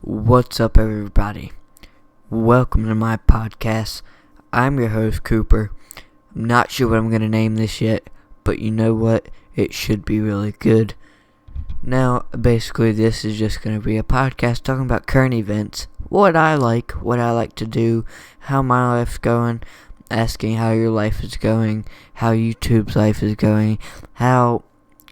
What's up, everybody? Welcome to my podcast. I'm your host, Cooper. I'm not sure what I'm going to name this yet, but you know what? It should be really good. Now, basically, this is just going to be a podcast talking about current events, what I like to do, how my life's going, asking how your life is going, how YouTube's life is going, how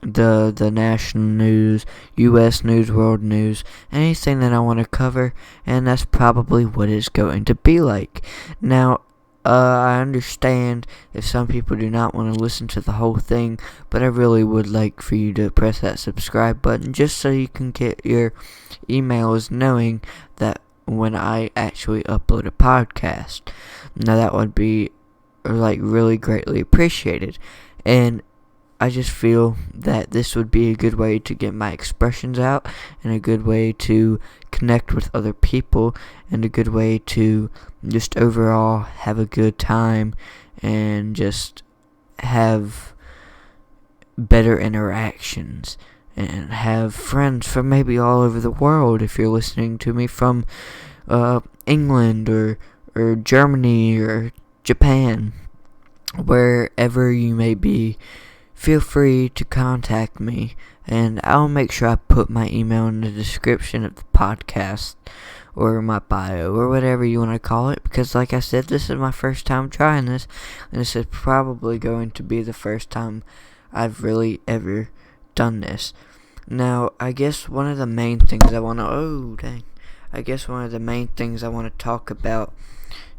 the national news, U.S. news, world news, anything that I want to cover, and that's probably what it's going to be like. Now, I understand if some people do not want to listen to the whole thing, but I really would like for you to press that subscribe button just so you can get your emails knowing that when I actually upload a podcast. Now, that would be really greatly appreciated. And I just feel that this would be a good way to get my expressions out, and a good way to connect with other people, and a good way to just overall have a good time and just have better interactions and have friends from maybe all over the world. If you're listening to me from England or Germany or Japan, wherever you may be, feel free to contact me, and I'll make sure I put my email in the description of the podcast, or my bio, or whatever you want to call it, because like I said, this is my first time trying this, and this is probably going to be the first time I've really ever done this. Now, I guess one of the main things I want to talk about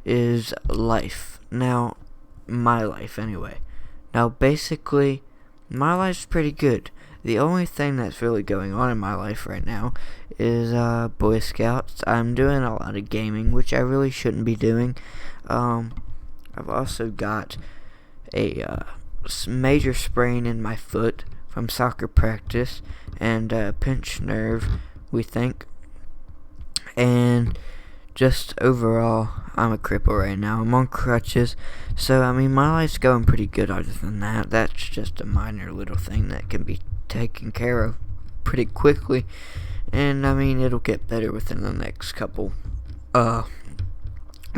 is life. Now, my life anyway. Now, basically, my life's pretty good. The only thing that's really going on in my life right now is Boy Scouts. I'm doing a lot of gaming, which I really shouldn't be doing. I've also got a major sprain in my foot from soccer practice, and a pinched nerve, we think. And just overall, I'm a cripple right now. I'm on crutches. So, my life's going pretty good other than that. That's just a minor little thing that can be taken care of pretty quickly. And, it'll get better within the next couple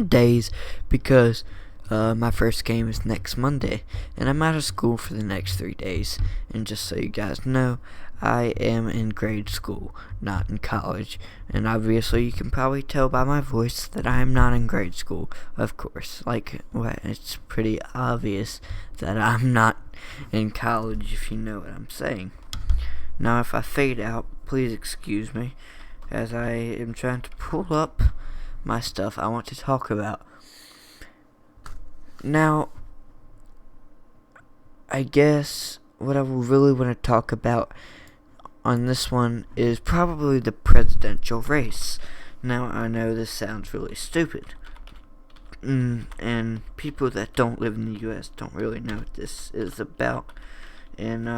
days, because my first game is next Monday, and I'm out of school for the next 3 days. And just so you guys know, I am in grade school, not in college. And obviously you can probably tell by my voice that I am not in grade school, of course. It's pretty obvious that I'm not in college, if you know what I'm saying. Now, if I fade out, please excuse me, as I am trying to pull up my stuff I want to talk about. Now, I guess what I really want to talk about on this one is probably the presidential race. Now, I know this sounds really stupid, and people that don't live in the U.S. don't really know what this is about. And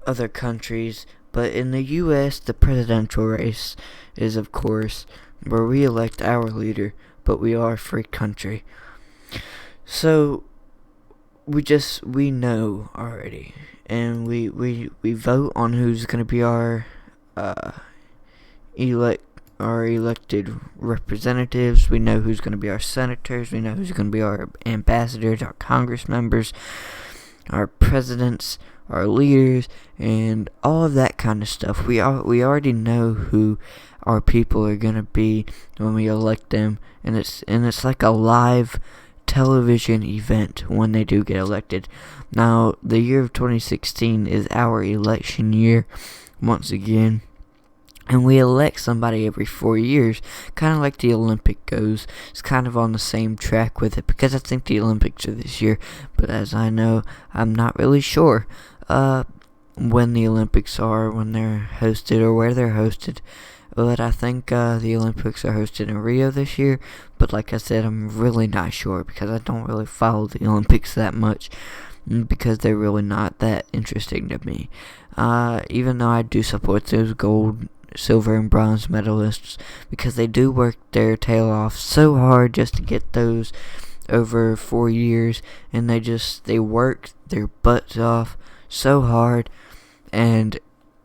other countries, but in the U.S., the presidential race is, of course, where we elect our leader, but we are a free country. So, we know already, and we vote on who's going to be our elected representatives. We know who's going to be our senators. We know who's going to be our ambassadors, our congress members, our presidents, our leaders, and all of that kind of stuff. We already know who our people are going to be when we elect them, and it's like a live television event when they do get elected. Now, the year of 2016 is our election year once again, and we elect somebody every 4 years, kind of like the Olympic goes. It's kind of on the same track with it, because I think the Olympics are this year, but as I know, I'm not really sure when the Olympics are, when they're hosted, or where they're hosted. But I think the Olympics are hosted in Rio this year. But like I said, I'm really not sure, because I don't really follow the Olympics that much, because they're really not that interesting to me. Even though I do support those gold, silver, and bronze medalists, because they do work their tail off so hard just to get those over 4 years, and they work their butts off so hard, and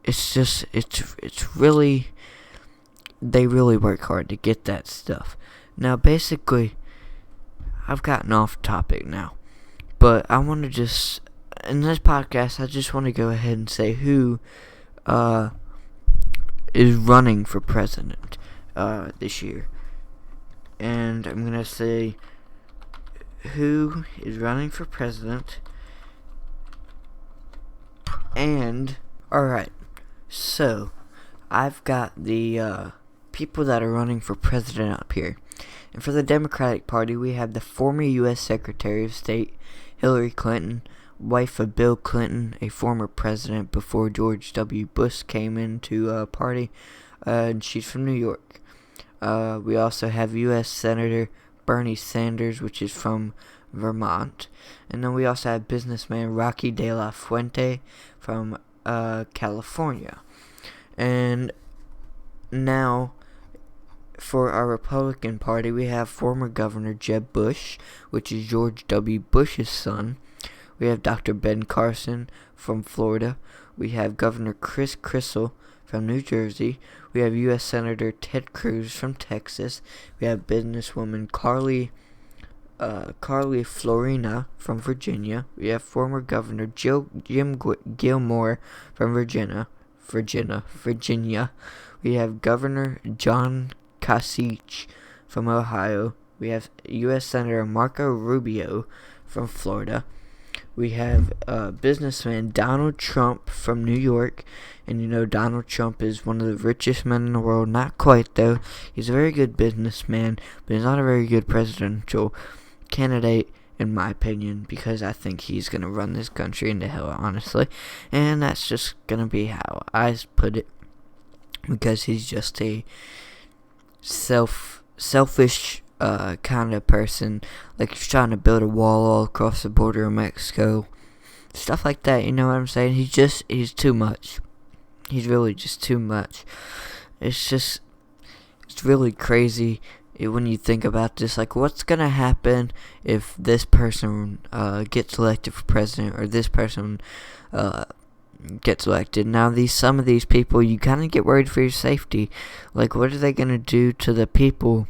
it's really, they really work hard to get that stuff. Now, basically, I've gotten off topic now, but I want to just, in this podcast, I just want to go ahead and say who is running for president this year. And I'm going to say who is running for president. And, alright, so I've got the people that are running for president up here. And for the Democratic Party, we have the former U.S. Secretary of State, Hillary Clinton, wife of Bill Clinton, a former president before George W. Bush came into party, and she's from New York. We also have U.S. Senator Bernie Sanders, which is from Vermont. And then we also have businessman Rocky De La Fuente from California. And now, for our Republican Party, we have former Governor Jeb Bush, which is George W. Bush's son. We have Dr. Ben Carson from Florida. We have Governor Chris Christie from New Jersey. We have U.S. Senator Ted Cruz from Texas. We have businesswoman Carly Fiorina from Virginia. We have former Governor Jim Gilmore from Virginia. We have Governor John Kasich from Ohio. We have U.S. Senator Marco Rubio from Florida. We have businessman Donald Trump from New York. And you know, Donald Trump is one of the richest men in the world. Not quite, though. He's a very good businessman, but he's not a very good presidential candidate, in my opinion, because I think he's going to run this country into hell, honestly. And that's just going to be how I put it, because he's just a selfish kind of person. Like, he's trying to build a wall all across the border of Mexico. Stuff like that, you know what I'm saying? He's too much. He's really just too much. It's really crazy when you think about this. Like, what's gonna happen if this person gets elected for president, or this person gets elected? Now, some of these people, you kind of get worried for your safety. Like, what are they gonna do to the people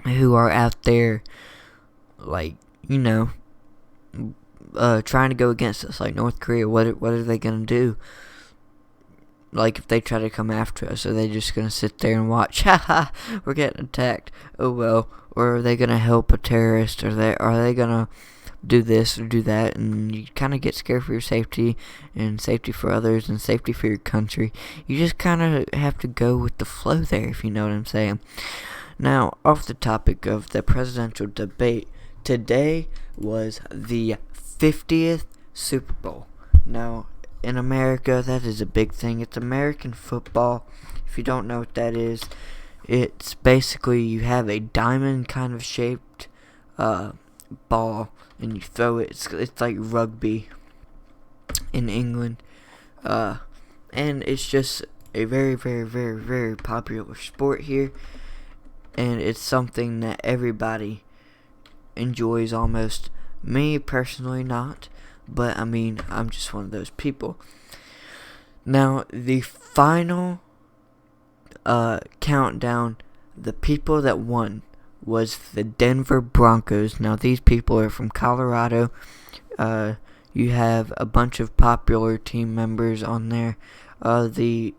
who are out there, like, you know, trying to go against us, like North Korea? What are they gonna do? Like, if they try to come after us, are they just gonna sit there and watch? Haha, we're getting attacked. Oh well. Or are they gonna help a terrorist? Or are they gonna do this or do that? And you kind of get scared for your safety, and safety for others, and safety for your country. You just kind of have to go with the flow there, if you know what I'm saying. Now, off the topic of the presidential debate, today was the 50th Super Bowl. Now, in America, that is a big thing. It's American football. If you don't know what that is, it's basically you have a diamond kind of shaped ball, and you throw it. It's like rugby in England, and it's just a very, very, very, very popular sport here, and it's something that everybody enjoys almost. Me personally, not. But, I mean, I'm just one of those people. Now, the final countdown, the people that won was the Denver Broncos. Now, these people are from Colorado. You have a bunch of popular team members on there. The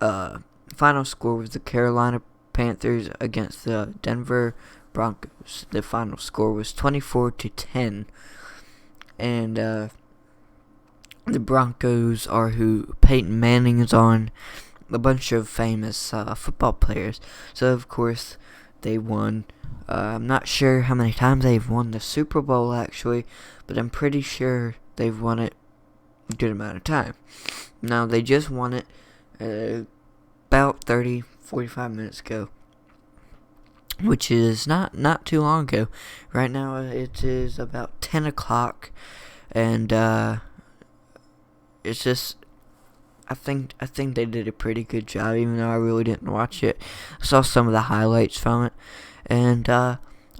final score was the Carolina Panthers against the Denver Broncos. The final score was 24-10. And the Broncos are who Peyton Manning is on, a bunch of famous football players. So, of course, they won. I'm not sure how many times they've won the Super Bowl, actually, but I'm pretty sure they've won it a good amount of time. Now, they just won it about 45 minutes ago, which is not too long ago. Right now, it is about 10 o'clock, and it's just, I think they did a pretty good job, even though I really didn't watch it. I saw some of the highlights from it. And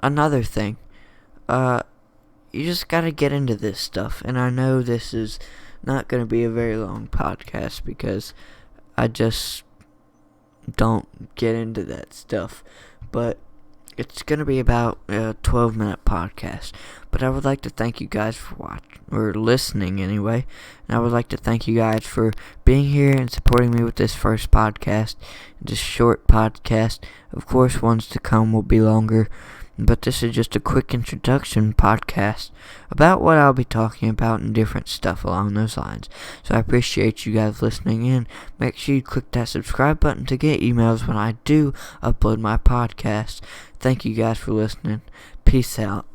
another thing, you just gotta get into this stuff, and I know this is not going to be a very long podcast because I just don't get into that stuff. But it's going to be about a 12-minute podcast. But I would like to thank you guys for watching, or listening anyway. And I would like to thank you guys for being here and supporting me with this first podcast. This short podcast. Of course, ones to come will be longer. But this is just a quick introduction podcast about what I'll be talking about and different stuff along those lines. So I appreciate you guys listening in. Make sure you click that subscribe button to get emails when I do upload my podcast. Thank you guys for listening. Peace out.